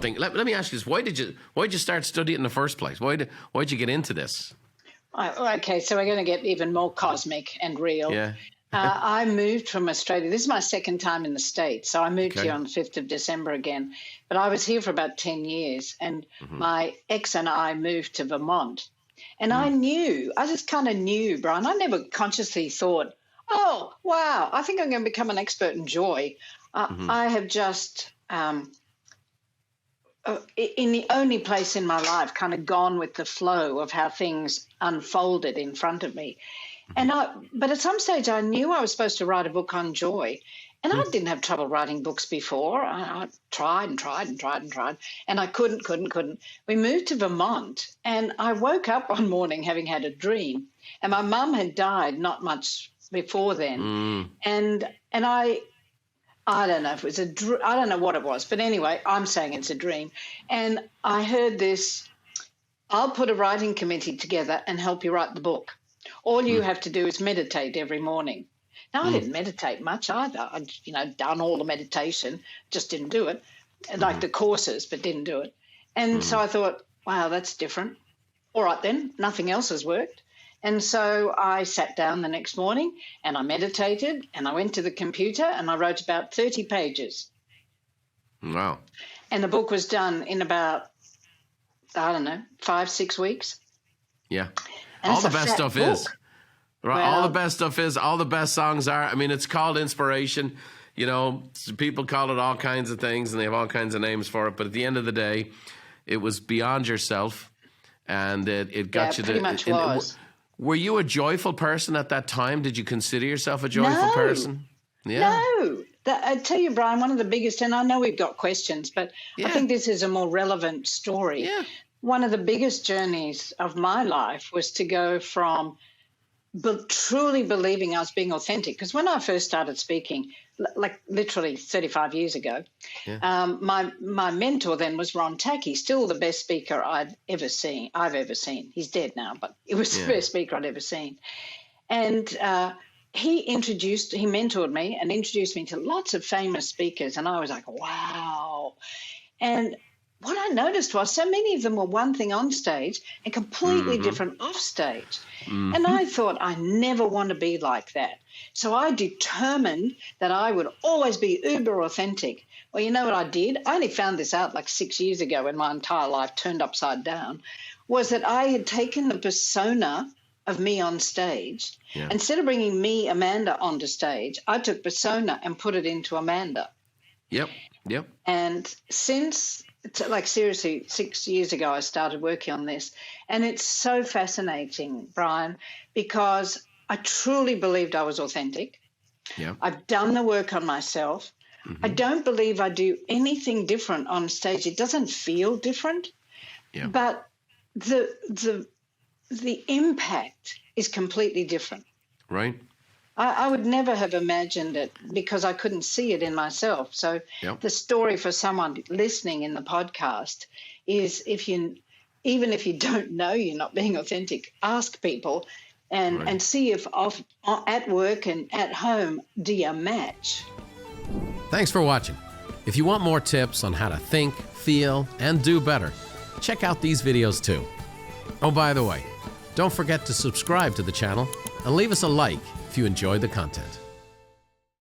thing. Let me ask you this: why'd you start studying in the first place? Why'd you get into this? Okay, so we're going to get even more cosmic and real. Yeah. I moved from Australia. This is my second time in the States. So I moved here on the 5th of December again. But I was here for about 10 years. And my ex and I moved to Vermont. And I just kind of knew, Brian. I never consciously thought, oh, wow, I think I'm going to become an expert in joy. I have just, in the only place in my life, kind of gone with the flow of how things unfolded in front of me. But at some stage I knew I was supposed to write a book on joy. And I didn't have trouble writing books before. I tried, and I couldn't. We moved to Vermont, and I woke up one morning having had a dream. And my mum had died not much before then. And I don't know if it was I don't know what it was. But anyway, I'm saying it's a dream. And I heard this, I'll put a writing committee together and help you write the book. All you have to do is meditate every morning. Now, I didn't meditate much either. I'd, done all the meditation, just didn't do it, like the courses, but didn't do it. And so I thought, wow, that's different. All right, then, nothing else has worked. And so I sat down the next morning and I meditated and I went to the computer and I wrote about 30 pages. Wow. And the book was done in about, 5-6 weeks. Yeah. And all the best stuff book. Is. Right. Well, all the best stuff is. All the best songs are. I mean, it's called inspiration. People call it all kinds of things and they have all kinds of names for it. But at the end of the day, it was beyond yourself. And it got you to. Pretty much was. Were you a joyful person at that time? Did you consider yourself a joyful person? Yeah. No. I tell you, Brian, one of the biggest, and I know we've got questions, but I think this is a more relevant story. Yeah. One of the biggest journeys of my life was to go from truly believing I was being authentic. Because when I first started speaking, like literally 35 years ago, my mentor then was Ron Tacky, still the best speaker I've ever seen. He's dead now, but he was the best speaker I'd ever seen. And he mentored me and introduced me to lots of famous speakers. And I was like, wow. And what I noticed was so many of them were one thing on stage and completely different off stage. And I thought, I never want to be like that. So I determined that I would always be uber authentic. Well, you know what I did? I only found this out like 6 years ago when my entire life turned upside down, was that I had taken the persona of me on stage. Yeah. Instead of bringing me, Amanda, onto stage, I took persona and put it into Amanda. Yep. And since... like seriously, 6 years ago, I started working on this. And it's so fascinating, Brian, because I truly believed I was authentic. Yeah. I've done the work on myself. I don't believe I do anything different on stage. It doesn't feel different. Yeah. But the impact is completely different. Right. I would never have imagined it because I couldn't see it in myself. So the story for someone listening in the podcast is even if you don't know you're not being authentic, ask people and see if at work and at home, do you match? Thanks for watching. If you want more tips on how to think, feel, and do better, check out these videos too. Oh, by the way, don't forget to subscribe to the channel and leave us a like if you enjoy the content.